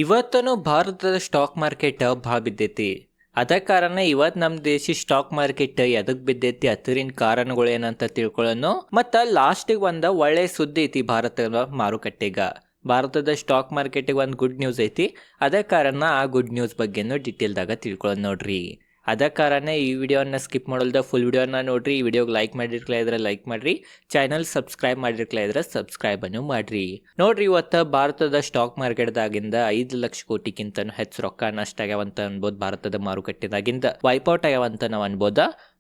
ಇವತ್ತನು ಭಾರತದ stock market ಭಾಳ ಬಿದ್ದೈತಿ. ಅದ ಕಾರಣ ಇವತ್ತು ನಮ್ಮ ದೇಶಿ ಸ್ಟಾಕ್ ಮಾರ್ಕೆಟ್ ಎದಕ್ ಬಿದ್ದೈತಿ, ಅದರಿನ ಕಾರಣಗಳು ಏನಂತ ತಿಳ್ಕೊಳ್ಳೋಣ. ಮತ್ತು ಲಾಸ್ಟಿಗೆ ಒಂದು ಒಳ್ಳೆ ಸುದ್ದಿ ಐತಿ ಭಾರತದ ಮಾರುಕಟ್ಟೆಗೆ. ಭಾರತದ ಸ್ಟಾಕ್ ಮಾರ್ಕೆಟಿಗೆ ಒಂದು ಗುಡ್ ನ್ಯೂಸ್ ಐತಿ. ಅದ ಕಾರಣ ಆ ಗುಡ್ ನ್ಯೂಸ್ ಬಗ್ಗೆನೂ ಡಿಟೇಲ್ದಾಗ ತಿಳ್ಕೊಳ್ಳೋಣ ನೋಡ್ರಿ. ಅದ ಕಾರಣ ಈ ವಿಡಿಯೋನ ಸ್ಕಿಪ್ ಮಾಡೋಲ್ದ ಫುಲ್ ವಿಡಿಯೋನ ನೋಡ್ರಿ. ಈ ವಿಡಿಯೋಗೆ ಲೈಕ್ ಮಾಡಿರ್ಕಲ ಇದ್ರೆ ಲೈಕ್ ಮಾಡ್ರಿ, ಚಾನಲ್ ಸಬ್ಸ್ಕ್ರೈಬ್ ಮಾಡಿರ್ಕಲ ಇದ್ರೆ ಸಬ್ಸ್ಕ್ರೈಬ್ ಅನ್ನು ಮಾಡ್ರಿ. ನೋಡ್ರಿ, ಇವತ್ತು ಭಾರತದ ಸ್ಟಾಕ್ ಮಾರ್ಕೆಟ್ದಾಗಿಂದ 5 ಲಕ್ಷ ಕೋಟಿಗಿಂತನೂ ಹೆಚ್ಚು ರೊಕ್ಕ ನಷ್ಟ ಆಗ್ಯಾವಂತ ಅನ್ಬೋದು. ಭಾರತದ ಮಾರುಕಟ್ಟೆದಾಗಿಂದ ವೈಪೌಟ್ ಆಗ್ಯಾವಂತ ನಾವು ಅನ್ಬೋದ.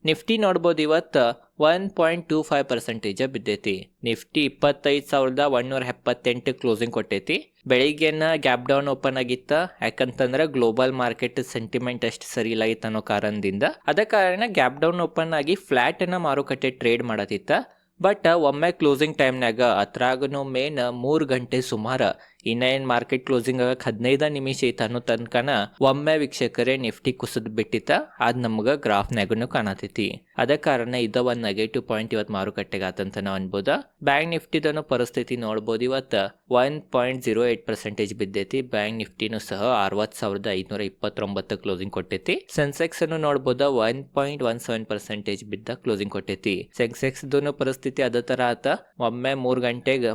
ನಿಫ್ಟಿ ನೋಡ್ಬೋದು ಇವತ್ತು 1.25% ಬಿದ್ದೈತಿ. ನಿಫ್ಟಿ 25,178 ಕ್ಲೋಸಿಂಗ್ ಕೊಟ್ಟೈತಿ. ಬೆಳಿಗ್ಗೆನ ಗ್ಯಾಪ್ ಡೌನ್ ಓಪನ್ ಆಗಿತ್ತ. ಯಾಕಂತಂದ್ರೆ ಗ್ಲೋಬಲ್ ಮಾರ್ಕೆಟ್ ಸೆಂಟಿಮೆಂಟ್ ಅಷ್ಟು ಸರಿ ಇಲ್ಲ ಇತ್ತು ಅನ್ನೋ ಕಾರಣದಿಂದ. ಅದ ಕಾರಣ ಗ್ಯಾಪ್ ಡೌನ್ ಓಪನ್ ಆಗಿ ಫ್ಲಾಟ್ ಅನ್ನ ಮಾರುಕಟ್ಟೆ ಟ್ರೇಡ್ ಮಾಡತಿತ್ತ. ಬಟ್ ಒಮ್ಮೆ ಕ್ಲೋಸಿಂಗ್ ಟೈಮ್ನಾಗ ಅದ್ರಾಗನು ಮೇನ್ 3 ಗಂಟೆ ಸುಮಾರು ಇನ್ನೇನು ಮಾರ್ಕೆಟ್ ಕ್ಲೋಸಿಂಗ್ ಆಗಕ್ಕೆ 15 ನಿಮಿಷ ಐತೆ ಅನ್ನೋ ತನಕನ ಒಮ್ಮೆ ವೀಕ್ಷಕರೇ ನಿಫ್ಟಿ ಕುಸಿದ್ ಬಿಟ್ಟಿತ್ತ. ಅದು ನಮ್ಗೆ ಗ್ರಾಫ್ನಾಗೂ ಕಾಣತೈತಿ. ಅದ ಕಾರಣ ಇದ ಒಂದು ನೆಗೆಟಿವ್ ಪಾಯಿಂಟ್ ಇವತ್ತು ಮಾರುಕಟ್ಟೆಗೆ ಆತಂತ ನಾವು ಅನ್ಬೋದ. ಬ್ಯಾಂಕ್ ನಿಫ್ಟಿದನು ಪರಿಸ್ಥಿತಿ ನೋಡ್ಬೋದು. ಇವತ್ತು 1.08% ಬಿದ್ದೈತಿ. ಬ್ಯಾಂಕ್ ನಿಫ್ಟಿನೂ ಸಹ 60,529 ಕ್ಲೋಸಿಂಗ್ ಕೊಟ್ಟೈತಿ. ಸೆನ್ಸೆಕ್ಸ್ ಅನ್ನು ನೋಡ್ಬೋದ 1.17% ಬಿದ್ದ ಕ್ಲೋಸಿಂಗ್ ಕೊಟ್ಟೈತಿ. ಸೆನ್ಸೆಕ್ಸ್ ಪರಿಸ್ಥಿತಿ ಅದ ತರ ಆತ. ಒಮ್ಮೆ 3 ಗಂಟೆಗೆ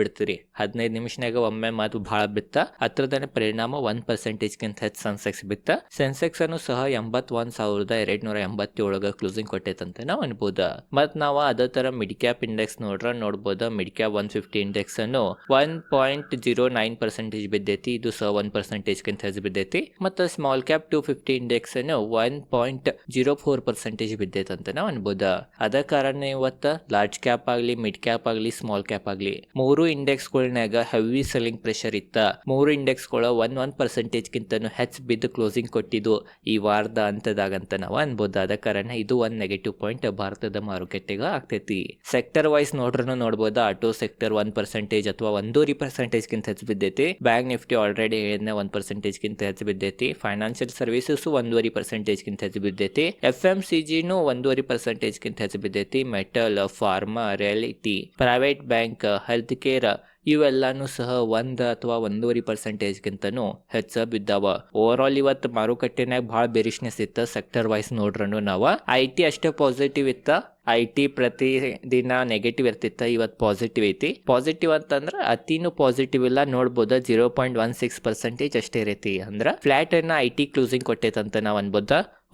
ಬಿಡ್ತೀರಿ, 15 ನಿಮಿಷನಾಗ ಒಮ್ಮೆ ಮಾತು ಬಹಳ ಬಿತ್ತ. ಹತ್ರದನೆ ಪರಿಣಾಮ 1%ಗಿಂತ ಹೆಚ್ಚು ಸೆನ್ಸೆಕ್ಸ್ ಬಿತ್ತ. ಸೆನ್ಸೆಕ್ಸ್ ಅನ್ನು ಸಹ 81,287 ಕ್ಲೋಸಿಂಗ್ ಕೊಟ್ಟೈತಂತ ನಾವು ಅನ್ಬೋದ. ಮತ್ ನಾವು ಅದೇ ತರ ಮಿಡ್ ಕ್ಯಾಪ್ ಇಂಡೆಕ್ಸ್ ನೋಡ್ಬೋದ. ಮಿಡ್ ಕ್ಯಾಪ್ 150 ಇಂಡೆಕ್ಸ್ ಅನ್ನು 1.09% ಬಿದ್ದೈತಿ. ಇದು ಸಹ 1%ಗಿಂತ ಹೆಚ್ಚು ಬಿದ್ದೈತಿ. ಮತ್ತು ಸ್ಮಾಲ್ ಕ್ಯಾಪ್ 250 ಇಂಡೆಕ್ಸ್ ಅನ್ನು 1.04% ಬಿದ್ದೈತಂತ ನಾವು ಅನ್ಬೋದ. ಅದ ಕಾರಣ ಇವತ್ತು ಲಾರ್ಜ್ ಕ್ಯಾಪ್ ಆಗ್ಲಿ, ಮಿಡ್ ಕ್ಯಾಪ್ ಆಗ್ಲಿ, ಸ್ಮಾಲ್ ಕ್ಯಾಪ್ ಆಗ್ಲಿ, 3 ಇಂಡೆಕ್ಸ್ಗಳನ್ಯಾಗ ಹೆವಿ ಸೆಲ್ಲಿಂಗ್ ಪ್ರೆಷರ್ ಇತ್ತ. 3 ಇಂಡೆಕ್ಸ್ಗಳು 1% ಹೆಚ್ಚು ಬಿದ್ದು ಕ್ಲೋಸಿಂಗ್ ಕೊಟ್ಟಿದ್ದು ಈ ವಾರದ ಅಂತದಾಗಂತ ನಾವು ಅನ್ಬೋದು. ಆದ ಕಾರಣ ಇದು ಒಂದು ನೆಗೆಟಿವ್ ಪಾಯಿಂಟ್ ಭಾರತದ ಮಾರುಕಟ್ಟೆಗೆ ಆಗ್ತೈತಿ. ಸೆಕ್ಟರ್ ವೈಸ್ ನೋಡ್ಬೋದು. ಆಟೋ ಸೆಕ್ಟರ್ 1% ಅಥವಾ 1.5%ಗಿಂತ ಹೆಚ್ಚು ಬಿದ್ದೈತಿ. ಬ್ಯಾಂಕ್ ನಿಫ್ಟಿ ಆಲ್ರೆಡಿ ಹೇಳಿದ್ನ 1%ಗಿಂತ ಹೆಚ್ಚು ಬಿದ್ದೈತಿ. ಫೈನಾನ್ಷಿಯಲ್ ಸರ್ವಿಸಸ್ 1.5%ಗಿಂತ ಹೆಚ್ಚು ಬಿದ್ದೈತಿ. FMCGನೂ 1.5%ಗಿಂತ ಹೆಚ್ಚು ಬಿದ್ದೈತಿ. Metal, pharma, reality, private bank, health care ಇವೆಲ್ಲಾನು ಸಹ 1 ಅಥವಾ 1.5%ಗಿಂತನೂ ಹೆಚ್ಚು ಬಿದ್ದಾವ. ಓವರ್ ಆಲ್ ಇವತ್ತು ಮಾರುಕಟ್ಟೆನಾಗ ಭಾಳ ಬೇರಿಷ್ನೆಸ್ ಇತ್ತ. ಸೆಕ್ಟರ್ ವೈಸ್ ನೋಡ್ರೂ ನಾವು IT ಅಷ್ಟೇ ಪಾಸಿಟಿವ್ ಇತ್ತ. IT ಪ್ರತಿ ದಿನ ನೆಗೆಟಿವ್ ಇರ್ತಿತ್ತ, ಇವತ್ತು ಪಾಸಿಟಿವ್ ಐತಿ. ಪಾಸಿಟಿವ್ ಅಂತಂದ್ರೆ ಅತಿನೂ ಪಾಸಿಟಿವ್ ಇಲ್ಲ. ನೋಡ್ಬೋದ 0.16% ಅಷ್ಟೇ ಇರೈತಿ. ಅಂದ್ರೆ ಫ್ಲಾಟ್ ಅನ್ನ IT ಕ್ಲೋಸಿಂಗ್ ಕೊಟ್ಟೈತಂತ ನಾವು ಅನ್ಬೋದ.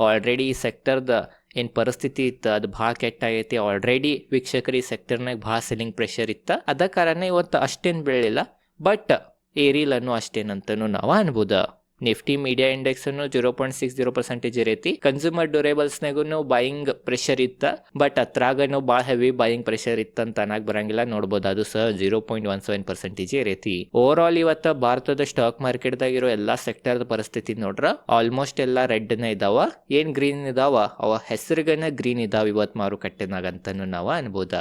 ಆಲ್ರೆಡಿ ಈ ಸೆಕ್ಟರ್ದ ಏನು ಪರಿಸ್ಥಿತಿ ಇತ್ತು ಅದು ಭಾಳ ಕೆಟ್ಟಾಗೈತಿ. ಆಲ್ರೆಡಿ ವೀಕ್ಷಕರು ಈ ಸೆಕ್ಟರ್ನಾಗ ಭಾಳ ಸೆಲ್ಲಿಂಗ್ ಪ್ರೆಷರ್ ಇತ್ತು. ಅದ ಕಾರಣ ಇವತ್ತು ಅಷ್ಟೇನು ಬೆಳಿಲ್ಲ, ಬಟ್ ಏರಿಲ್ಲನ್ನು ಅಷ್ಟೇನಂತನೂ ನಾವು ಅನ್ಬೋದ. ನಿಫ್ಟಿ ಮೀಡಿಯಾ ಇಂಡೆಕ್ಸ್ ಅನ್ನು 0.60% ಇರೈತಿ. ಕನ್ಸ್ಯೂಮರ್ ಡ್ಯೂರೇಬಲ್ಸ್ನಾಗೂ ಬಾಯಿಂಗ್ ಪ್ರೆಷರ್ ಇತ್ತ, ಬಟ್ ಅತ್ರಾಗನು ಭಾಳ ಹೆವಿ ಬಾಯಿಂಗ್ ಪ್ರೆಷರ್ ಇತ್ತಂತ ಅನ್ನಕ್ ಬರಂಗಿಲ್ಲ. ನೋಡ್ಬೋದು ಅದು ಸಹ 0.17% ಇರೈತಿ. ಓವರ್ ಆಲ್ ಇವತ್ತು ಭಾರತದ ಸ್ಟಾಕ್ ಮಾರ್ಕೆಟ್ದಾಗ ಇರೋ ಎಲ್ಲಾ ಸೆಕ್ಟರ್ ಪರಿಸ್ಥಿತಿ ನೋಡ್ರ ಆಲ್ಮೋಸ್ಟ್ ಎಲ್ಲಾ ರೆಡ್ನ ಇದಾವ. ಏನ್ ಗ್ರೀನ್ ಇದಾವ ಅವ ಹೆಸರಿಗನ ಗ್ರೀನ್ ಇದಾವ ಇವತ್ತು ಮಾರುಕಟ್ಟೆನಾಗ ಅಂತಾನು ನಾವು ಅನ್ಬೋದ.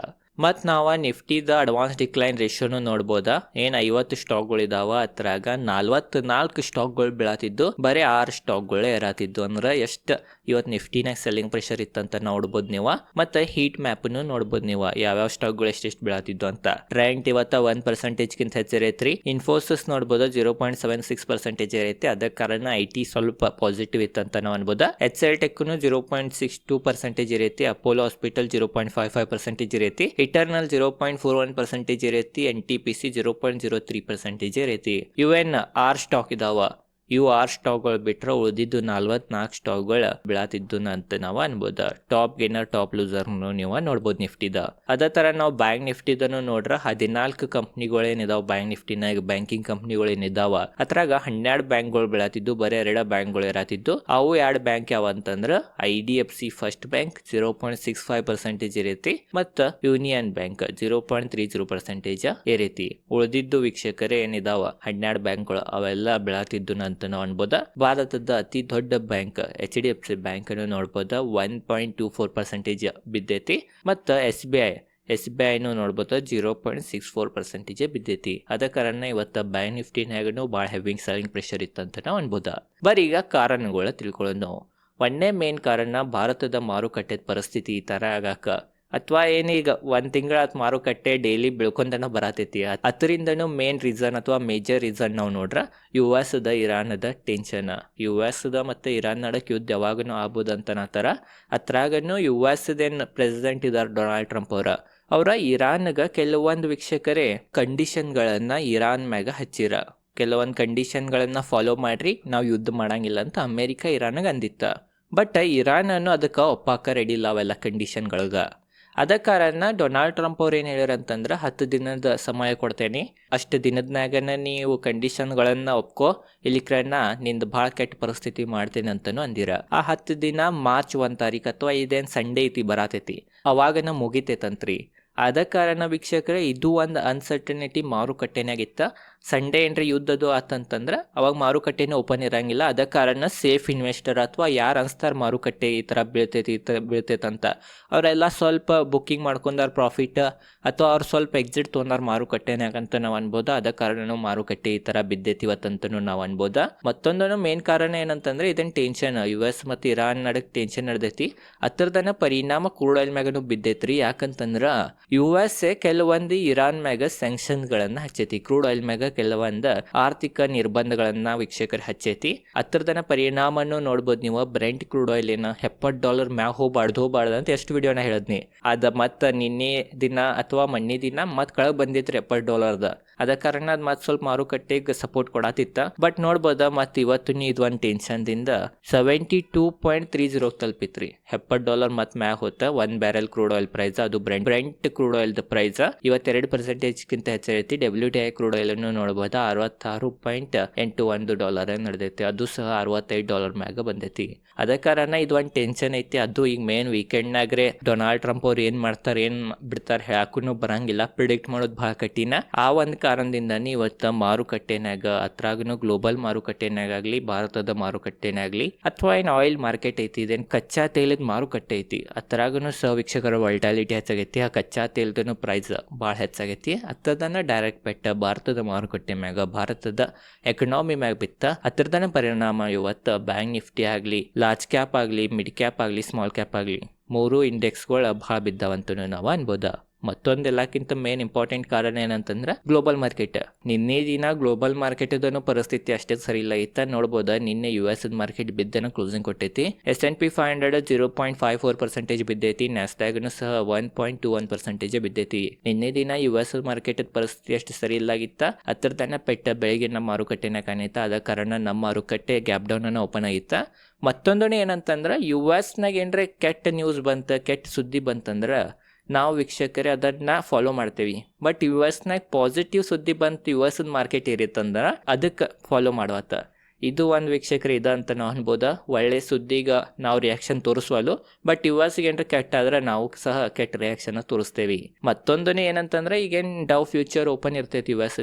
ಮತ್ತು ನಾವು ನಿಫ್ಟಿದ ಅಡ್ವಾನ್ಸ್ ಡಿಕ್ಲೈನ್ ರೇಷಿಯೋನು ನೋಡ್ಬೋದಾ. ಏನು 50 ಸ್ಟಾಕ್ಗಳಿದಾವ, ಅದ್ರಾಗ 44 ಸ್ಟಾಕ್ಗಳು ಬೀಳತ್ತಿದ್ದು, ಬರೀ 6 ಸ್ಟಾಕ್ಗಳೇ ಏರಾತಿದ್ದು. ಅಂದ್ರೆ ಎಷ್ಟು ಇವತ್ತು ನಿಫ್ಟಿನಾಗ ಸೆಲ್ಲಿಂಗ್ ಪ್ರೆಷರ್ ಇತ್ತಂತ ನೋಡ್ಬೋದು ನೀವು. ಮತ್ತು ಹೀಟ್ ಮ್ಯಾಪನ್ನು ನೋಡ್ಬೋದು ನೀವು, ಯಾವ್ಯಾವ ಸ್ಟಾಕ್ಗಳು ಎಷ್ಟೆಷ್ಟು ಬೀಳತ್ತಿದ್ದು ಅಂತ. ಟ್ರೆಂಡ್ ಇವತ್ತು 1%ಗಿಂತ ಹೆಚ್ಚಿರೈತ್ರಿ. ಇನ್ಫೋಸಿಸ್ ನೋಡ್ಬೋದು 0.76% ಇರೈತಿ. ಅದಕ್ಕೆ ಕಾರಣ IT ಸ್ವಲ್ಪ ಪಾಸಿಟಿವ್ ಇತ್ತಂತ ನಾವು ಅನ್ಬೋದ. HCL ಟೆಕ್ನು 0.62% ಇರೈತಿ. ಅಪೋಲೋ ಹಾಸ್ಪಿಟಲ್ 0.55% ಇರೈತಿ. ಇಟರ್ನಲ್ 0.41% ಇರೈತಿ. NTPC 0.03% ಇರೈತಿ. UN 6 ಸ್ಟಾಕ್ ಇದಾವ. ಇವು 6 ಸ್ಟಾಕ್ಗಳು ಬಿಟ್ರೆ ಉಳಿದಿದ್ದು 44 ಸ್ಟಾಕ್ಗಳು ಬೀಳತ್ತಿದ್ದು ಅಂತ ನಾವು ಅನ್ಬೋದು. ಟಾಪ್ ಗೇನರ್, ಟಾಪ್ ಲೂಸರ್ ನೀವು ನೋಡ್ಬೋದು ನಿಫ್ಟಿದ. ಅದೇ ತರ ನಾವು ಬ್ಯಾಂಕ್ ನಿಫ್ಟಿದನು ನೋಡ್ರ 14 ಕಂಪ್ನಿಗಳೇನಿದಾವ ಬ್ಯಾಂಕ್ ನಿಫ್ಟಿನಾಗ, ಬ್ಯಾಂಕಿಂಗ್ ಕಂಪ್ನಿಗಳೇನಿದಾವ. ಅದ್ರಾಗ 12 ಬ್ಯಾಂಕ್ಗಳು ಬೀಳತ್ತಿದ್ದು, ಬರೀ 2 ಬ್ಯಾಂಕ್ಗಳು ಇರತ್ತಿದ್ದು. ಅವು 2 ಬ್ಯಾಂಕ್ ಯಾವ ಅಂತಂದ್ರೆ IDFC ಫಸ್ಟ್ ಬ್ಯಾಂಕ್ 0.65% ಇರೈತಿ. ಮತ್ತು ಯೂನಿಯನ್ ಬ್ಯಾಂಕ್ 0.30% ಇರೈತಿ. ಉಳಿದಿದ್ದು ವೀಕ್ಷಕರೇ ಏನಿದಾವ 12 ಬ್ಯಾಂಕ್ಗಳು ಅವೆಲ್ಲ ಬೀಳತ್ತಿದ್ದು ಅಂತ ನಾವು ಅನ್ಬೋದ. ಭಾರತದ ಅತಿ ದೊಡ್ಡ ಬ್ಯಾಂಕ್ HDFC ಬ್ಯಾಂಕ್ ಅನ್ನು ನೋಡ್ಬೋದ 1.24% ಬಿದ್ದೈತಿ. ಮತ್ತು SBI ನೋಡ್ಬೋದು 0.64% ಬಿದ್ದೈತಿ. ಅದ ಕಾರಣ ಇವತ್ತು ಬ್ಯಾಂಕ್ ನಿಫ್ಟಿನಾಗೂ ಭಾಳ ಹೆವಿ ಸೆಲ್ಲಿಂಗ್ ಪ್ರೆಷರ್ ಇತ್ತಂತ ನಾವು ಅನ್ಬೋದ. ಬರೀ ಈಗ ಕಾರಣಗಳು ತಿಳ್ಕೊಳ್ಳೋದು ನಾವು. ಒಂದೇ ಮೇನ್ ಕಾರಣ ಭಾರತದ ಮಾರುಕಟ್ಟೆ ಪರಿಸ್ಥಿತಿ ಈ ತರ ಆಗಾಕ ಅಥವಾ ಏನೀಗ ಒಂದ್ ತಿಂಗಳ ಮಾರುಕಟ್ಟೆ ಡೈಲಿ ಬೆಳ್ಕೊಂಡನ ಬರತೈತಿ. ಅದರಿಂದನೂ ಮೇನ್ ರೀಸನ್ ಅಥವಾ ಮೇಜರ್ ರೀಸನ್ ನಾವು ನೋಡ್ರ US ದ ಇರಾನದ ಟೆನ್ಷನ್. US ದ ಮತ್ತೆ ಇರಾನ್ ನಡಕ್ ಯುದ್ಧ ಯಾವಾಗನು ಆಗ್ಬೋದಂತ ಅನ್ನತಾರ. ಅದ್ರಾಗನು US ದೇನ್ ಪ್ರೆಸಿಡೆಂಟ್ ಇದಾರ ಡೊನಾಲ್ಡ್ ಟ್ರಂಪ್ ಅವ್ರ ಇರಾನ್ಗ ಕೆಲವೊಂದು ವೀಕ್ಷಕರೇ ಕಂಡೀಷನ್ಗಳನ್ನ ಇರಾನ್ ಮ್ಯಾಗ ಹಚ್ಚಿರ. ಕೆಲವೊಂದು ಕಂಡೀಷನ್ಗಳನ್ನ ಫಾಲೋ ಮಾಡ್ರಿ, ನಾವು ಯುದ್ಧ ಮಾಡಂಗಿಲ್ಲ ಅಂತ ಅಮೇರಿಕಾ ಇರಾನ್ಗೆ ಅಂದಿತ್ತ. ಬಟ್ ಇರಾನ್ ಅನ್ನು ಅದಕ್ಕೆ ಒಪ್ಪಾಕ ರೆಡಿ ಇಲ್ಲ ಅವೆಲ್ಲ ಕಂಡೀಷನ್ಗಳ್ಗ. ಅದ ಕಾರಣ ಡೊನಾಲ್ಡ್ ಟ್ರಂಪ್ ಅವ್ರು ಏನು ಹೇಳ್ಯಾರ ಅಂತಂದ್ರೆ 10 ದಿನದ ಸಮಯ ಕೊಡ್ತೇನೆ, ಅಷ್ಟು ದಿನದ ನೀವು ಕಂಡೀಷನ್ಗಳನ್ನ ಒಪ್ಕೋ, ಇಲ್ಲಿಕ್ರನ್ನ ನಿಂದು ಭಾಳ ಕೆಟ್ಟ ಪರಿಸ್ಥಿತಿ ಮಾಡ್ತೇನೆ ಅಂತನೂ ಅಂದಿರ. ಆ 10 ದಿನ ಮಾರ್ಚ್ 1 ತಾರೀಕು ಅಥವಾ ಇದೇನು ಸಂಡೇ ಐತಿ ಬರಾತೈತಿ ಅವಾಗನ ಮುಗಿತೈತಂತ್ರಿ. ಆದ ಕಾರಣ ವೀಕ್ಷಕರೇ ಇದು ಒಂದು ಅನ್ಸರ್ಟನಿಟಿ ಮಾರುಕಟ್ಟೆನಾಗಿತ್ತ. ಸಂಡೇ ಏನ್ರಿ ಯುದ್ಧದು ಆತಂತಂದ್ರೆ ಅವಾಗ ಮಾರುಕಟ್ಟೆನೇ ಓಪನ್ ಇರಂಗಿಲ್ಲ. ಅದ ಕಾರಣ ಸೇಫ್ ಇನ್ವೆಸ್ಟರ್ ಅಥವಾ ಯಾರು ಅನ್ಸ್ತಾರ ಮಾರುಕಟ್ಟೆ ಈ ಥರ ಬೀಳ್ತೈತಂತ ಅವರೆಲ್ಲ ಸ್ವಲ್ಪ ಬುಕ್ಕಿಂಗ್ ಮಾಡ್ಕೊಂಡಾರ ಪ್ರಾಫಿಟ್, ಅಥವಾ ಅವ್ರು ಸ್ವಲ್ಪ ಎಕ್ಸಿಟ್ ತೊಗೊಂಡಾರ ಮಾರುಕಟ್ಟೆನಾಗಂತ ನಾವು ಅನ್ಬೋದ. ಅದ ಕಾರಣ ಮಾರುಕಟ್ಟೆ ಈ ಥರ ಬಿದ್ದೈತಿವತ್ತಂತನೂ ನಾವು ಅನ್ಬೋದ. ಮತ್ತೊಂದು ಮೇನ್ ಕಾರಣ ಏನಂತಂದ್ರೆ ಇದನ್ನ ಟೆನ್ಷನ್ US ಮತ್ತು ಇರಾನ್ ನಡಕ್ ಟೆನ್ಷನ್ ನಡೆದೈತಿ. ಅದರದನ್ನ ಪರಿಣಾಮ ಕ್ರೂಡ್ ಆಯಿಲ್ ಮ್ಯಾಗನು ಬಿದ್ದೈತ್ರಿ. ಯಾಕಂತಂದ್ರ USA ಕೆಲವೊಂದು ಇರಾನ್ ಮ್ಯಾಗ ಸ್ಯಾಂಕ್ಷನ್ಗಳನ್ನ ಹಚ್ಚೈತಿ. ಕ್ರೂಡ್ ಆಯಿಲ್ ಮ್ಯಾಗ ಕೆಲವೊಂದು ಆರ್ಥಿಕ ನಿರ್ಬಂಧಗಳನ್ನ ವೀಕ್ಷಕರು ಹಚ್ಚೈತಿ. ಅದರದನ್ನ ಪರಿಣಾಮನು ನೋಡ್ಬೋದು ನೀವು. ಬ್ರೆಂಟ್ ಕ್ರೂಡ್ ಆಯಿಲ್ ಏನ $70 ಮ್ಯಾಗ ಹೋಗ್ಬಾರ್ದು ಅಂತ ಎಷ್ಟು ವಿಡಿಯೋನ ಹೇಳಿದ್ನಿ. ಅದ ಮತ್ತ ನಿನ್ನೆ ದಿನ ಅಥವಾ ಮಣ್ಣಿ ದಿನ ಮತ್ ಕೆಳಗೆ ಬಂದಿತ್ತು $70. ಅದ ಕಾರಣ ಅದ್ ಮತ್ ಸ್ವಲ್ಪ ಮಾರುಕಟ್ಟೆಗೆ ಸಪೋರ್ಟ್ ಕೊಡತಿತ್ತ. ಬಟ್ ನೋಡ್ಬೋದ ಮತ್ ಇವತ್ತು ಇದು ಒಂದು ಟೆನ್ಷನ್ ದಿಂದ 72.30 ತಲುಪಿತ್ರಿ. $70 ಮತ್ ಮ್ಯಾಗ ಹೋತ 1 ಬ್ಯಾರೆಲ್ ಕ್ರೂಡ್ ಆಯಿಲ್ ಪ್ರೈಸ್. ಅದು ಬ್ರೆಂಟ್ ಕ್ರೂಡ್ ಆಯಿಲ್ ಪ್ರೈಸ್ ಇವತ್ತು 2% ಗಿಂತ ಹೆಚ್ಚೈತಿ. WTI ಕ್ರೂಡ್ ಆಯಿಲ್ ಅನ್ನು ನೋಡಬಹುದು $66.81 ನಡೆದೈತಿ. ಅದು ಸಹ $65 ಮ್ಯಾಗ ಬಂದೈತಿ. ಅದ ಕಾರಣ ಇದು ಒಂದು ಟೆನ್ಷನ್ ಐತಿ. ಅದು ಈಗ ಮೇನ್ ವೀಕೆಂಡ್ನಾಗ್ರೆ ಡೊನಾಲ್ಡ್ ಟ್ರಂಪ್ ಅವ್ರು ಏನ್ ಮಾಡ್ತಾರ ಏನ್ ಬಿಡ್ತಾರ ಹೇಳಕ್ಕೂ ಬರಂಗಿಲ್ಲ, ಪ್ರಿಡಿಕ್ಟ್ ಮಾಡೋದು ಬಹಳ ಕಠಿಣ. ಆ ಒಂದು ಕಾರಣದಿಂದಾನೆ ಇವತ್ತು ಮಾರುಕಟ್ಟೆನಾಗ ಅತ್ರಾಗನು ಗ್ಲೋಬಲ್ ಮಾರುಕಟ್ಟೆನಾಗಲಿ ಭಾರತದ ಮಾರುಕಟ್ಟೆನಾಗ್ಲಿ ಅಥವಾ ಏನ್ ಆಯಿಲ್ ಮಾರ್ಕೆಟ್ ಐತಿ ಇದೇನ್ ಕಚ್ಚಾ ತೈಲದ ಮಾರುಕಟ್ಟೆ ಐತಿ ಅತ್ರಾಗನು ಸಹ ವೀಕ್ಷಕರ ವಲ್ಟಾಲಿಟಿ ಹೆಚ್ಚಾಗೈತಿ. ಆ ಕಚ್ಚಾ ತೈಲದನು ಪ್ರೈಸ್ ಭಾಳ ಹೆಚ್ಚಾಗೈತಿ. ಅತ್ತದನ್ನ ಡೈರೆಕ್ಟ್ ಬೆಟ್ಟ ಭಾರತದ ಮಾರುಕಟ್ಟೆ ಮ್ಯಾಗ ಭಾರತದ ಎಕನಾಮಿ ಮ್ಯಾಗ ಬಿತ್ತ. ಅದರದನ್ನ ಪರಿಣಾಮ ಇವತ್ತು ಬ್ಯಾಂಕ್ ನಿಫ್ಟಿ ಆಗಲಿ, ಲಾರ್ಜ್ ಕ್ಯಾಪ್ ಆಗಲಿ, ಮಿಡ್ ಕ್ಯಾಪ್ ಆಗಲಿ, ಸ್ಮಾಲ್ ಕ್ಯಾಪ್ ಆಗಲಿ 3 ಇಂಡೆಕ್ಸ್ಗಳು ಭಾಳ ಬಿದ್ದಾವಂತೂ ನಾವು ಅನ್ಬೋದ. ಮತ್ತೊಂದೆಲ್ಲಕ್ಕಿಂತ ಮೇನ್ ಇಂಪಾರ್ಟೆಂಟ್ ಕಾರಣ ಏನಂತಂದ್ರೆ ಗ್ಲೋಬಲ್ ಮಾರ್ಕೆಟ್. ನಿನ್ನೆ ದಿನ ಗ್ಲೋಬಲ್ ಮಾರ್ಕೆಟ್ ಪರಿಸ್ಥಿತಿ ಅಷ್ಟೇ ಸರಿ ಇಲ್ಲ ಇತ್ತ. ನೋಡ್ಬೋದ ನಿನ್ನೆ US ಮಾರ್ಕೆಟ್ ಬಿದ್ದನ ಕ್ಲೋಸಿಂಗ್ ಕೊಟ್ಟೈತಿ. S&P 500 0.54% ಬಿದ್ದೈತಿ. ನ್ಯಾಸ್ಡ್ಯಾಗ್ನು ಸಹ 1.21% ಬಿದ್ದೈತಿ. ನಿನ್ನೆ ದಿನ US ಮಾರ್ಕೆಟ್ ಪರಿಸ್ಥಿತಿ ಅಷ್ಟು ಸರಿ ಇಲ್ಲಾಗಿತ್ತ. ಅದರದನ್ನ ಪೆಟ್ಟ ಬೆಳಗಿನ ಮಾರುಕಟ್ಟೆನ ಕಾಣೈತ. ಅದ ಕಾರಣ ನಮ್ಮ ಮಾರುಕಟ್ಟೆ ಗ್ಯಾಪ್ ಡೌನ್ ಅನ್ನ ಓಪನ್ ಆಗಿತ್ತ. ಮತ್ತೊಂದು ಏನಂತಂದ್ರೆ US ಏನ್ರೆ ಕೆಟ್ಟ ನ್ಯೂಸ್ ಬಂತ, ಕೆಟ್ಟ ಸುದ್ದಿ ಬಂತಂದ್ರ ನಾವು ವೀಕ್ಷಕರೇ ಅದನ್ನ ಫಾಲೋ ಮಾಡ್ತೇವಿ. ಬಟ್ US ಪಾಸಿಟಿವ್ ಸುದ್ದಿ ಬಂತು, US ಮಾರ್ಕೆಟ್ ಏರಿತ್ತಂದ್ರ ಅದಕ್ಕೆ ಫಾಲೋ ಮಾಡುವತ್ತ. ಇದು ಒಂದು ವೀಕ್ಷಕರು ಇದೆ ಅಂತ ನಾವು ಅನ್ಬೋದ. ಒಳ್ಳೆ ಸುದ್ದಿಗ ನಾವು ರಿಯಾಕ್ಷನ್ ತೋರಿಸುವಲು, ಬಟ್ US ಏನ್ರ ಕೆಟ್ಟ ಆದ್ರೆ ನಾವು ಸಹ ಕೆಟ್ಟ ರಿಯಾಕ್ಷನ್ ತೋರಿಸ್ತೇವಿ. ಮತ್ತೊಂದು ಏನಂತಂದ್ರೆ ಈಗೇನು ಡವ್ ಫ್ಯೂಚರ್ ಓಪನ್ ಇರ್ತೈತಿ US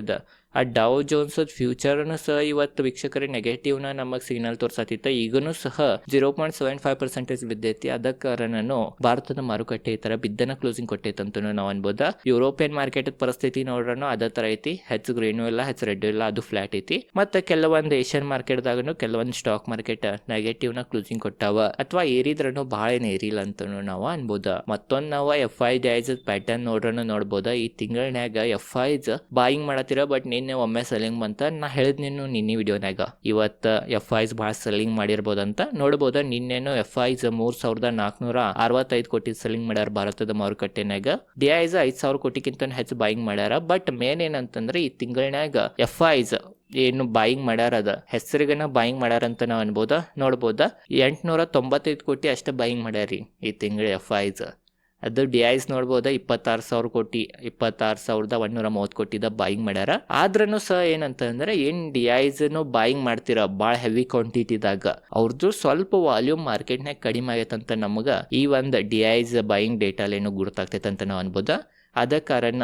ಆ ಡವ್ ಜೋನ್ಸ್ ಫ್ಯೂಚರ್ನು ಸಹ ಇವತ್ತು ವೀಕ್ಷಕರೇ ನೆಗೆಟಿವ್ನ ನಮಗೆ ಸಿಗ್ನಲ್ ತೋರ್ಸತ್ತಿತ್ತ. ಈಗನೂ ಸಹ 0.75% ಬಿದ್ದೈತಿ. ಅದ ಕಾರಣನು ಭಾರತದ ಮಾರುಕಟ್ಟೆ ಈ ತರ ಬಿದ್ದನ ಕ್ಲೋಸಿಂಗ್ ಕೊಟ್ಟೈತೆ ಅಂತ ನಾವು ಅನ್ಬೋದ. ಯುರೋಪಿಯನ್ ಮಾರ್ಕೆಟ್ ಪರಿಸ್ಥಿತಿ ನೋಡ್ರೂ ಅದೇ ತರ ಐತಿ. ಹೆಚ್ಚು ಗ್ರೀನು ಇಲ್ಲ, ಹೆಚ್ಚು ರೆಡ್ ಇಲ್ಲ, ಅದು ಫ್ಲಾಟ್ ಐತಿ. ಮತ್ತೆ ಕೆಲವೊಂದು ಏಷ್ಯನ್ ಮಾರ್ಕೆಟ್ದಾಗನು ಕೆಲವೊಂದು ಸ್ಟಾಕ್ ಮಾರ್ಕೆಟ್ ನೆಗೆಟಿವ್ ನ ಕ್ಲೋಸಿಂಗ್ ಕೊಟ್ಟಾವ, ಅಥವಾ ಏರಿದ್ರೂ ಬಹಳ ಏನ್ ಏರಿಲ್ಲ ಅಂತ ನಾವು ಅನ್ಬೋದ. ಮತ್ತೊಂದು ನಾವು FIs ಪ್ಯಾಟರ್ನ್ ನೋಡ್ಬೋದ. ಈ ತಿಂಗಳನ್ಯಾಗ FIs ಬಾಯಿಂಗ್ ಮಾಡತ್ತಿರ, ಬಟ್ ನಿನ್ನೆ ಒಮ್ಮೆ ಸೆಲ್ಲಿಂಗ್ ಬಂತ. ನಾ ಹೇಳಿದ್ ನಿನ್ನೆ ವಿಡಿಯೋನಾಗ ಇವತ್ತು FIs ಭಾಳ ಸೆಲ್ಲಿಂಗ್ ಮಾಡಿರ್ಬೋದಂತ ನೋಡ್ಬೋದ. ನಿನ್ನೆನು FIs 3,465 ಕೋಟಿ ಸೆಲ್ಲಿಂಗ್ ಮಾಡ್ಯಾರ ಭಾರತದ ಮಾರುಕಟ್ಟೆನಾಗ. DIs 5,000 ಕೋಟಿಗಿಂತ ಹೆಚ್ಚು ಬಾಯಿಂಗ್ ಮಾಡ್ಯಾರ. ಬಟ್ ಮೇನ್ ಏನಂತಂದ್ರೆ ಈ ತಿಂಗಳನ್ಯಾಗ FIs ಏನು ಬಾಯಿಂಗ್ ಮಾಡ್ಯಾರ ಅದ ಹೆಸರಿಗನ ಬಾಯಿಂಗ್ ಮಾಡ್ಯಾರ ಅಂತ ನಾವು ಅನ್ಬೋದ. ನೋಡ್ಬೋದ 895 ಕೋಟಿ ಅಷ್ಟೇ ಬಾಯಿಂಗ್ ಮಾಡ್ಯಾರಿ ಈ ತಿಂಗಳ FIs. ಅದು DIs ನೋಡ್ಬೋದ 26,000 ಕೋಟಿ, 26,130 ಕೋಟಿದ ಬಾಯಿಂಗ್ ಮಾಡ್ಯಾರ. ಆದ್ರೂ ಸಹ ಏನಂತಂದ್ರೆ ಏನ್ DIs ಬಾಯಿಂಗ್ ಮಾಡ್ತೀರ ಭಾಳ ಹೆವಿ ಕ್ವಾಂಟಿಟಿದಾಗ ಅವ್ರದ್ದು ಸ್ವಲ್ಪ ವಾಲ್ಯೂಮ್ ಮಾರ್ಕೆಟ್ನಾಗ ಕಡಿಮೆ ಆಗೈತಂತ ನಮಗ ಈ ಒಂದು DIs ಬಾಯಿಂಗ್ ಡೇಟಾಲೇನು ಗುರುತಾಗ್ತೈತೆ ಅಂತ ನಾವು ಅನ್ಬೋದ. ಅದ ಕಾರಣ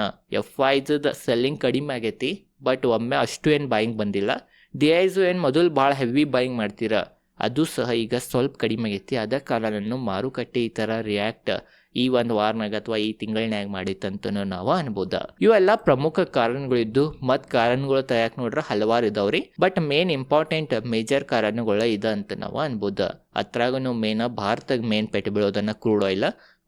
FIs ಸೆಲ್ಲಿಂಗ್ ಕಡಿಮೆ ಆಗೈತಿ, ಬಟ್ ಒಮ್ಮೆ ಅಷ್ಟು ಏನು ಬಾಯಿಂಗ್ ಬಂದಿಲ್ಲ. DIs ಏನು ಮೊದಲು ಭಾಳ ಹೆವಿ ಬಾಯಿಂಗ್ ಮಾಡ್ತೀರ ಅದು ಸಹ ಈಗ ಸ್ವಲ್ಪ ಕಡಿಮೆ ಆಗೈತಿ. ಅದ ಕಾರಣ ಮಾರುಕಟ್ಟೆ ಈ ಥರ ರಿಯಾಕ್ಟ್ ಈ ಒಂದು ವಾರನಾಗ ಅಥವಾ ಈ ತಿಂಗಳನ್ಯಾಗ ಮಾಡಿತ್ತಂತ ನಾವು ಅನ್ಬೋದ. ಇವೆಲ್ಲ ಪ್ರಮುಖ ಕಾರಣಗಳಿದ್ದು ಮತ್ತು ಕಾರಣಗಳು ತಯಾಕ್ ನೋಡ್ರೆ ಹಲವಾರು ಇದಾವ್ರಿ. ಬಟ್ ಮೇನ್ ಇಂಪಾರ್ಟೆಂಟ್ ಮೇಜರ್ ಕಾರಣಗಳು ಇದೆ ಅಂತ ನಾವು ಅನ್ಬೋದ. ಅತ್ರಾಗನು ಮೇನ್ ಭಾರತಕ್ಕೆ ಮೇನ್ ಪೆಟ್ಟು ಬೀಳೋದನ್ನ ಕ್ರೂಡ್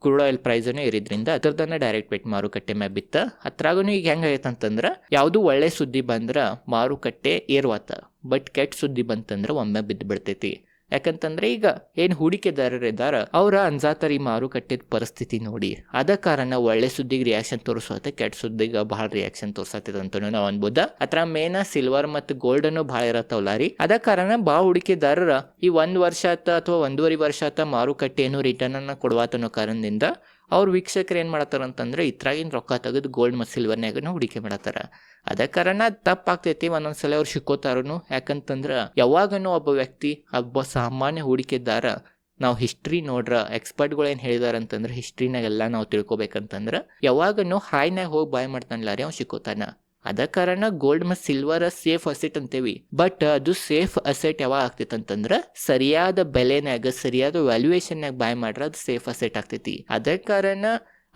ಕ್ರೂಡ್ ಆಯಿಲ್ ಪ್ರೈಸನ್ನು ಏರಿದ್ರಿಂದ ಅದರದನ್ನ ಡೈರೆಕ್ಟ್ ಬೆಟ್ ಮಾರುಕಟ್ಟೆ ಮ್ಯಾಗ ಬಿತ್ತ. ಅದ್ರಾಗೂ ಈಗ ಹೆಂಗೈತಂತಂದ್ರೆ ಯಾವುದು ಒಳ್ಳೆ ಸುದ್ದಿ ಬಂದ್ರೆ ಮಾರುಕಟ್ಟೆ ಏರ್ವಾತ, ಬಟ್ ಕೆಟ್ಟ ಸುದ್ದಿ ಬಂತಂದ್ರೆ ಒಮ್ಮೆ ಬಿದ್ದು ಬಿಡ್ತೈತಿ. ಯಾಕಂತಂದ್ರೆ ಈಗ ಏನು ಹೂಡಿಕೆದಾರರು ಇದ್ದಾರ ಅವ್ರ ಅಂಜಾತಾರ ಈ ಮಾರುಕಟ್ಟೆದ ಪರಿಸ್ಥಿತಿ ನೋಡಿ. ಅದ ಕಾರಣ ಒಳ್ಳೆ ಸುದ್ದಿಗೆ ರಿಯಾಕ್ಷನ್ ತೋರಿಸೋತ್ತೆ, ಕೆಟ್ಟ ಸುದ್ದಿಗೆ ಬಹಳ ರಿಯಾಕ್ಷನ್ ತೋರ್ಸತ್ತದ ಅಂತ ನಾವು ಅನ್ಬೋದ. ಅದ್ರ ಮೇನ ಸಿಲ್ವರ್ ಮತ್ತು ಗೋಲ್ಡ್ ಅನ್ನು ಬಹಳ ಇರತ್ತವಲ್ಲ ರೀ, ಅದ ಕಾರಣ ಬಾ ಹೂಡಿಕೆದಾರರ ಈ 1 ವರ್ಷ ಆತ ಅಥವಾ 1.5 ವರ್ಷ ಆತ ಮಾರುಕಟ್ಟೆ ಏನು ರಿಟರ್ನ್ ಅನ್ನ ಕೊಡುವಾತನೋ ಕಾರಣದಿಂದ ಅವ್ರ ವೀಕ್ಷಕರು ಏನು ಮಾಡತ್ತಾರ ಅಂತಂದ್ರೆ ಇತ್ರಾಗಿನ ರೊಕ್ಕ ತೆಗೆದು ಗೋಲ್ಡ್ ಮತ್ತು ಸಿಲ್ವರ್ನಾಗ ಹೂಡಿಕೆ ಮಾಡತ್ತಾರ. ಅದ ಕಾರಣ ತಪ್ಪಾಗ್ತೈತಿ, ಒಂದೊಂದ್ಸಲ ಅವ್ರು ಸಿಕ್ಕೋತಾರನು. ಯಾಕಂತಂದ್ರೆ ಯಾವಾಗನೂ ಒಬ್ಬ ವ್ಯಕ್ತಿ, ಒಬ್ಬ ಸಾಮಾನ್ಯ ಹೂಡಿಕೆದಾರ, ನಾವು ಹಿಸ್ಟ್ರಿ ನೋಡ್ರ ಎಕ್ಸ್ಪರ್ಟ್ಗಳು ಏನು ಹೇಳಿದಾರೆ ಅಂತಂದ್ರೆ ಹಿಸ್ಟ್ರಿನಾಗೆಲ್ಲ ನಾವು ತಿಳ್ಕೊಬೇಕಂತಂದ್ರೆ ಯಾವಾಗನೂ ಹಾಯ್ನಾಗ ಹೋಗಿ ಬಾಯ್ ಮಾಡ್ತಾನಲ್ಲ ರೀ ಅವ್ನು ಸಿಕ್ಕೋತಾನ. ಅದ ಕಾರಣ ಗೋಲ್ಡ್ ಮತ್ತು ಸಿಲ್ವರ್ ಸೇಫ್ ಅಸೆಟ್ ಅಂತೇವಿ. ಬಟ್ ಅದು ಸೇಫ್ ಅಸೆಟ್ ಯಾವಾಗ ಆಗ್ತೈತಿ ಅಂತಂದ್ರೆ ಸರಿಯಾದ ಬೆಲೆನಾಗ ಸರಿಯಾದ ವ್ಯಾಲ್ಯೂಯೇಷನ್ನಾಗ ಬಾಯ್ ಮಾಡ್ರೆ ಅದು ಸೇಫ್ ಅಸೆಟ್ ಆಗ್ತೈತಿ. ಅದ ಕಾರಣ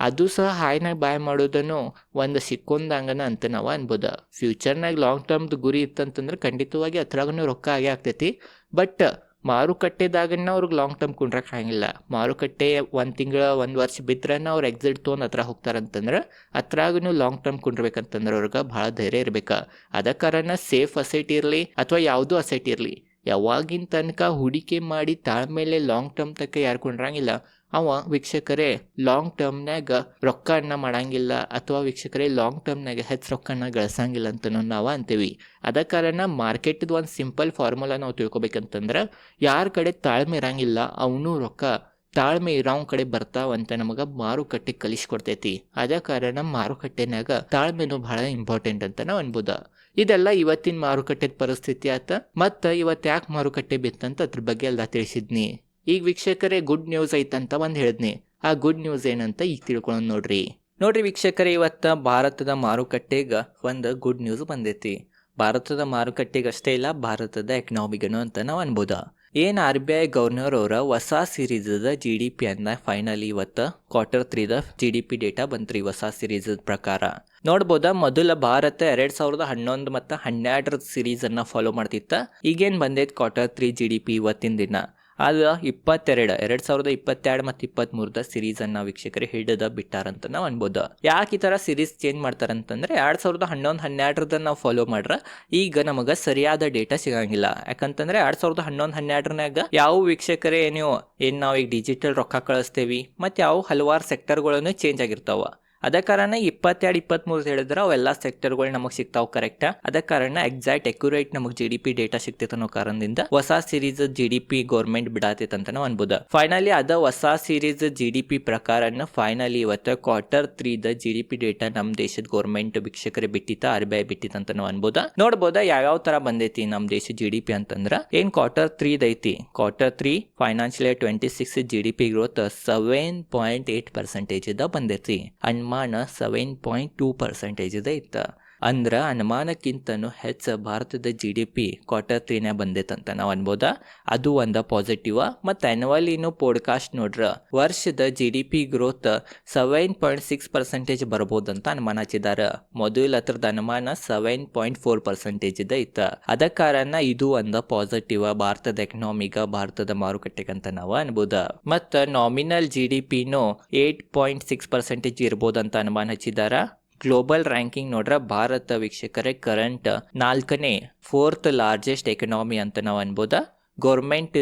ಅದು ಸಹ ಹಾಯ್ನಾಗ ಬಾಯ್ ಮಾಡೋದನ್ನು ಒಂದು ಸಿಕ್ಕೊಂದಂಗನ ಅಂತ ನಾವು ಅನ್ಬೋದ. ಫ್ಯೂಚರ್ನಾಗ ಲಾಂಗ್ ಟರ್ಮ್ದು ಗುರಿ ಇತ್ತಂತಂದ್ರೆ ಖಂಡಿತವಾಗಿ ಅದ್ರಾಗೂ ರೊಕ್ಕ ಆಗೇ ಆಗ್ತೈತಿ. ಬಟ್ ಮಾರುಕಟ್ಟೆದಾಗನ್ನ ಅವ್ರಿಗೆ ಲಾಂಗ್ ಟರ್ಮ್ ಕುಂಡ್ರಕ್ಕೆ ಆಗಂಗಿಲ್ಲ. ಮಾರುಕಟ್ಟೆ 1 ತಿಂಗಳ 1 ವರ್ಷ ಬಿದ್ರನ್ನ ಅವ್ರು ಎಕ್ಸಿಟ್ ತೊಗೊಂಡು ಹತ್ರ ಹೋಗ್ತಾರಂತಂದ್ರೆ ಅದ್ರಾಗೂ ಲಾಂಗ್ ಟರ್ಮ್ ಕುಂಡ್ರಬೇಕಂತಂದ್ರೆ ಅವ್ರಿಗೆ ಭಾಳ ಧೈರ್ಯ ಇರಬೇಕು. ಅದ ಕಾರಣ ಸೇಫ್ ಅಸೆಟ್ ಇರಲಿ ಅಥವಾ ಯಾವುದೂ ಅಸೆಟ್ ಇರಲಿ, ಯಾವಾಗಿನ ತನಕ ಹೂಡಿಕೆ ಮಾಡಿ ತಾಳ್ಮೇಲೆ ಲಾಂಗ್ ಟರ್ಮ್ ತನಕ ಯಾರು ಕುಂಡ್ರಂಗಿಲ್ಲ ಅವ ವೀಕ್ಷಕರೇ ಲಾಂಗ್ ಟರ್ಮ್ನಾಗ ರೊಕ್ಕನ ಮಾಡಂಗಿಲ್ಲ ಅಥವಾ ವೀಕ್ಷಕರೇ ಲಾಂಗ್ ಟರ್ಮ್ನಾಗ ಹೆಚ್ಚು ರೊಕ್ಕನ ಗಳಿಸಂಗಿಲ್ಲ ಅಂತ ನಾವು ಅಂತೀವಿ. ಅದ ಕಾರಣ ಮಾರ್ಕೆಟ್ದು ಒಂದು ಸಿಂಪಲ್ ಫಾರ್ಮುಲಾ ನಾವು ತಿಳ್ಕೊಬೇಕಂತಂದ್ರೆ ಯಾರ ಕಡೆ ತಾಳ್ಮೆ ಇರಂಗಿಲ್ಲ ಅವನು ರೊಕ್ಕ ತಾಳ್ಮೆ ಇರೋವ್ ಕಡೆ ಬರ್ತಾವಂತ ನಮಗೆ ಮಾರುಕಟ್ಟೆ ಕಲಿಸ್ಕೊಡ್ತೈತಿ. ಅದ ಕಾರಣ ಮಾರುಕಟ್ಟೆನಾಗ ತಾಳ್ಮೆನೂ ಬಹಳ ಇಂಪಾರ್ಟೆಂಟ್ ಅಂತ ನಾವು ಅನ್ಬೋದ. ಇದೆಲ್ಲ ಇವತ್ತಿನ ಮಾರುಕಟ್ಟೆದ ಪರಿಸ್ಥಿತಿ ಆತ. ಮತ್ತು ಇವತ್ತು ಯಾಕೆ ಮಾರುಕಟ್ಟೆ ಬಿತ್ತಂತ ಅದ್ರ ಬಗ್ಗೆ ಎಲ್ಲ ತಿಳಿಸಿದ್ನಿ. ಈಗ ವೀಕ್ಷಕರೇ ಗುಡ್ ನ್ಯೂಸ್ ಐತಂತ ಒಂದು ಹೇಳಿದ್ನಿ. ಆ ಗುಡ್ ನ್ಯೂಸ್ ಏನಂತ ಈಗ ತಿಳ್ಕೊಳ್ಳೋಣ ನೋಡ್ರಿ ವೀಕ್ಷಕರೇ, ಇವತ್ತು ಭಾರತದ ಮಾರುಕಟ್ಟೆಗೆ ಒಂದು ಗುಡ್ ನ್ಯೂಸ್ ಬಂದೈತಿ. ಭಾರತದ ಮಾರುಕಟ್ಟೆಗೆ ಅಷ್ಟೇ ಇಲ್ಲ, ಭಾರತದ ಎಕನಾಮಿಗನು ಅಂತ ನಾವು ಅನ್ಬೋದ. ಏನು RBI ಗವರ್ನರ್ ಅವರ ಹೊಸ ಸಿರೀಸದ GDP ಅನ್ನ ಫೈನಲಿ ಇವತ್ತು Q3 GDP ಡೇಟಾ ಬಂತ್ರಿ. ಹೊಸ ಸಿರೀಸ್ ಪ್ರಕಾರ ನೋಡ್ಬೋದ, ಮೊದಲ ಭಾರತ 2011 ಮತ್ತು 12 ಸಿರೀಸ್ ಅನ್ನ ಫಾಲೋ ಮಾಡ್ತಿತ್ತ. ಈಗೇನು ಬಂದೈತೆ Q3 GDP ಇವತ್ತಿನ ದಿನ ಅದು 2022 ಮತ್ತು 23 ಸಿರೀಸ್ ಅನ್ನ ವೀಕ್ಷಕರು ಹಿಡಿದ ಬಿಟ್ಟಾರಂತ ನಾವು ಅನ್ಬೋದು. ಯಾಕೆ ಈ ತರ ಸಿರೀಸ್ ಚೇಂಜ್ ಮಾಡ್ತಾರಂತಂದ್ರೆ 2011-12 ನಾವು ಫಾಲೋ ಮಾಡ್ರ ಈಗ ನಮಗೆ ಸರಿಯಾದ ಡೇಟಾ ಸಿಗಂಗಿಲ್ಲ. ಯಾಕಂತಂದ್ರೆ 2011-12 ಯಾವ ವೀಕ್ಷಕರೇ ನೀವು ನಾವು ಈಗ ಡಿಜಿಟಲ್ ರೊಕ್ಕ ಕಳಿಸ್ತೇವಿ ಮತ್ತು ಯಾವ ಹಲವಾರು ಸೆಕ್ಟರ್ಗಳನ್ನು ಚೇಂಜ್ ಆಗಿರ್ತಾವ. ಅದ ಕಾರಣ 22-23 ಹೇಳಿದ್ರೆ ಅವೆಲ್ಲ ಸೆಕ್ಟರ್ಗಳು ನಮಗೆ ಸಿಗ್ತಾವ ಕರೆಕ್ಟ್. ಅದ ಕಾರಣ ಎಕ್ಸಾಕ್ಟ್ ಅಕ್ಯುರೇಟ್ ನಮಗೆ GDP ಡೇಟಾ ಸಿಗ್ತೈತೆ ಅನ್ನೋ ಕಾರಣದಿಂದ ಹೊಸ ಸಿರೀಸ್ GDP ಗೌರ್ಮೆಂಟ್ ಬಿಡಾತೈತೆ ಅಂತ ನಾವು ಅನ್ಬೋದ. ಫೈನಲಿ ಅದ ಹೊಸ ಸಿರೀಸ್ GDP ಪ್ರಕಾರನ ಫೈನಲಿ ಇವತ್ತು Q3 GDP ಡೇಟಾ ನಮ್ಮ ದೇಶದ ಗೌರ್ಮೆಂಟ್ ವೀಕ್ಷಕರೇ ಬಿಟ್ಟಿತ್ತ, RBI ಬಿಟ್ಟಿತ್ತ ಅಂತ ನಾವು ಅನ್ಬೋದ. ನೋಡ್ಬೋದ ಯಾವ ತರ ಬಂದೈತಿ ನಮ್ಮ ದೇಶ GDP ಅಂತಂದ್ರ ಏನ್ Q3 ಐತಿ. Q3 financial year 26 GDP growth 7.8% ಬಂದೈತಿ. ಅನುಮಾನ 7.2% ಇತ್ತ. ಅಂದ್ರೆ ಅನುಮಾನಕ್ಕಿಂತನೂ ಹೆಚ್ಚು ಭಾರತದ GDP Q3 ಬಂದೈತಂತ ನಾವು ಅನ್ಬೋದ. ಅದು ಒಂದು ಪಾಸಿಟಿವ್. ಮತ್ತು ಆ್ಯನ್ಯುವಲಿನೂ ಪೋಡ್ಕಾಸ್ಟ್ ನೋಡ್ರ ವರ್ಷದ GDP ಗ್ರೋತ್ 7.6% ಬರ್ಬೋದಂತ ಅನುಮಾನ ಹಚ್ಚಿದಾರ. ಮೊದಲು ಹತ್ರದ ಅನುಮಾನ 7.4% ಇತ್ತ. ಅದ ಕಾರಣ ಇದು ಒಂದು ಪಾಸಿಟಿವ್ ಭಾರತದ ಎಕನಾಮಿಗ, ಭಾರತದ ಮಾರುಕಟ್ಟೆಗಂತ ನಾವು ಅನ್ಬೋದ. ಮತ್ತು ನಾಮಿನಲ್ GDPನೂ 8.6% ಇರ್ಬೋದಂತ ಅನುಮಾನ ಹಚ್ಚಿದಾರ. ಗ್ಲೋಬಲ್ ರ್ಯಾಂಕಿಂಗ್ ನೋಡ್ರ ಭಾರತ ವೀಕ್ಷಕರೇ ಕರೆಂಟ್ 4th ಲಾರ್ಜೆಸ್ಟ್ ಎಕನಾಮಿ ಅಂತ ನಾವು ಅನ್ಬೋದ. ಗೌರ್ಮೆಂಟ್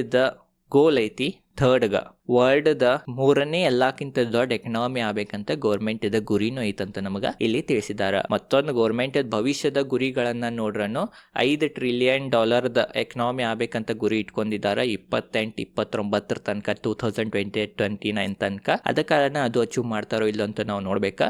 ಗೋಲ್ ಐತಿ 3rd ವರ್ಲ್ಡ್ 3ನೇ ಎಲ್ಲಕ್ಕಿಂತ ದೊಡ್ಡ ಎಕನಾಮಿ ಆಗ್ಬೇಕಂತ ಗೌರ್ಮೆಂಟ್ ಗುರಿನೂ ಐತಂತ ನಮಗ ಇಲ್ಲಿ ತಿಳಿಸಿದಾರ. ಮತ್ತೊಂದು ಗೌರ್ಮೆಂಟ್ ಭವಿಷ್ಯದ ಗುರಿಗಳನ್ನ ನೋಡ್ರನು $5 ಟ್ರಿಲಿಯನ್ ಎಕನಾಮಿ ಆಗ್ಬೇಕಂತ ಗುರಿ ಇಟ್ಕೊಂಡಿದಾರ 28-29 ತನಕ 2028-29 ತನಕ. ಅದ ಕಾರಣ ಅದು ಅಚೀವ್ ಮಾಡ್ತಾರೋ ಇಲ್ಲ ಅಂತ ನಾವು ನೋಡ್ಬೇಕ.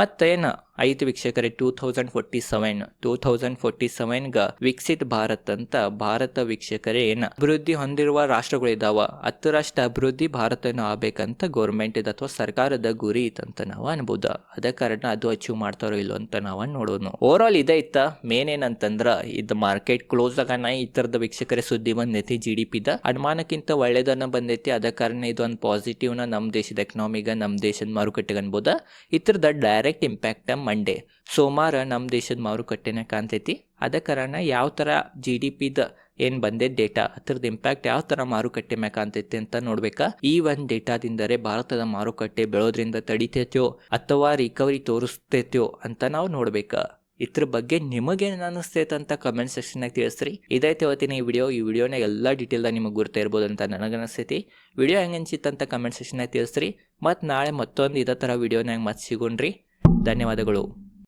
ಮತ್ತೇನು ಐದು ವೀಕ್ಷಕರೇ 2047 ವಿಕಸಿತ ಭಾರತ್ ಅಂತ ಭಾರತ ವೀಕ್ಷಕರೇ ಏನ ಅಭಿವೃದ್ಧಿ ಹೊಂದಿರುವ ರಾಷ್ಟ್ರಗಳಿದಾವ 10 ರಾಷ್ಟ್ರ ಅಭಿವೃದ್ಧಿ ಭಾರತನ ಆಗ್ಬೇಕಂತ ಗೌರ್ಮೆಂಟ್ ಅಥವಾ ಸರ್ಕಾರದ ಗುರಿ ಇತ್ತಂತ ನಾವು ಅನ್ಬೋದ. ಅದ ಕಾರಣ ಅದು ಅಚೀವ್ ಮಾಡ್ತಾರೋ ಇಲ್ಲೋ ಅಂತ ನಾವು ನೋಡೋಣ. ಓವರ್ ಆಲ್ ಇದ ಇತ್ತ ಮೇನ್ ಏನಂತಂದ್ರ ಇದು ಮಾರ್ಕೆಟ್ ಕ್ಲೋಸ್ ಆಗಾನ ಈ ತರದ ವೀಕ್ಷಕರೇ ಸುದ್ದಿ ಬಂದೈತಿ. GDP ಅನುಮಾನಕ್ಕಿಂತ ಒಳ್ಳೇದನ್ನ ಬಂದೈತಿ. ಅದ ಕಾರಣ ಇದು ಒಂದು ಪಾಸಿಟಿವ್ ನ ನಮ್ಮ ದೇಶದ ಎಕನಾಮಿಗ, ನಮ್ಮ ದೇಶದ ಮಾರುಕಟ್ಟೆಗೆ ಅನ್ಬೋದ. ಇತರದ ಡೈರೆಕ್ಟ್ ಇಂಪ್ಯಾಕ್ಟ್ ಮಂಡೇ ಸೋಮವಾರ ನಮ್ಮ ದೇಶದ ಮಾರುಕಟ್ಟೆನ ಕಾಣ್ತೈತಿ. ಅದ ಕಾರಣ ಯಾವ ಥರ GDPದ ಏನು ಬಂದಿದ್ದ ಡೇಟಾ ಅದ್ರದ್ದು ಇಂಪ್ಯಾಕ್ಟ್ ಯಾವ ಥರ ಮಾರುಕಟ್ಟೆ ಮ್ಯಾಗ ಕಾಣ್ತೈತೆ ಅಂತ ನೋಡ್ಬೇಕಾ. ಈ ಒಂದು ಡೇಟಾದಿಂದರೆ ಭಾರತದ ಮಾರುಕಟ್ಟೆ ಬೆಳೋದ್ರಿಂದ ತಡಿತೈತೋ ಅಥವಾ ರಿಕವರಿ ತೋರಿಸ್ತೈತೋ ಅಂತ ನಾವು ನೋಡ್ಬೇಕಾ. ಇದ್ರ ಬಗ್ಗೆ ನಿಮಗೇನು ಅನಿಸ್ತೈತೆ ಅಂತ ಕಮೆಂಟ್ ಸೆಕ್ಷನ್ನಾಗ ತಿಳಿಸ್ರಿ. ಇದೈತೆ ಇವತ್ತಿನ ಈ ವಿಡಿಯೋನಾಗ ಎಲ್ಲ ಡೀಟೇಲ್ದಾಗ ನಿಮಗೆ ಗುರ್ತಾ ಇರ್ಬೋದು ಅಂತ ನನಗನ್ನಿಸ್ತೈತಿ. ವಿಡಿಯೋ ಹೆಂಗೆ ಅನ್ಸಿತ್ತು ಅಂತ ಕಮೆಂಟ್ ಸೆಕ್ಷನ್ನಾಗ ತಿಳಿಸ್ರಿ. ಮತ್ತು ನಾಳೆ ಮತ್ತೊಂದು ಇದೇ ಥರ ವಿಡಿಯೋನಾಗ ಮತ್ತೆ ಸಿಗೋಣ್ರಿ. ಧನ್ಯವಾದಗಳು.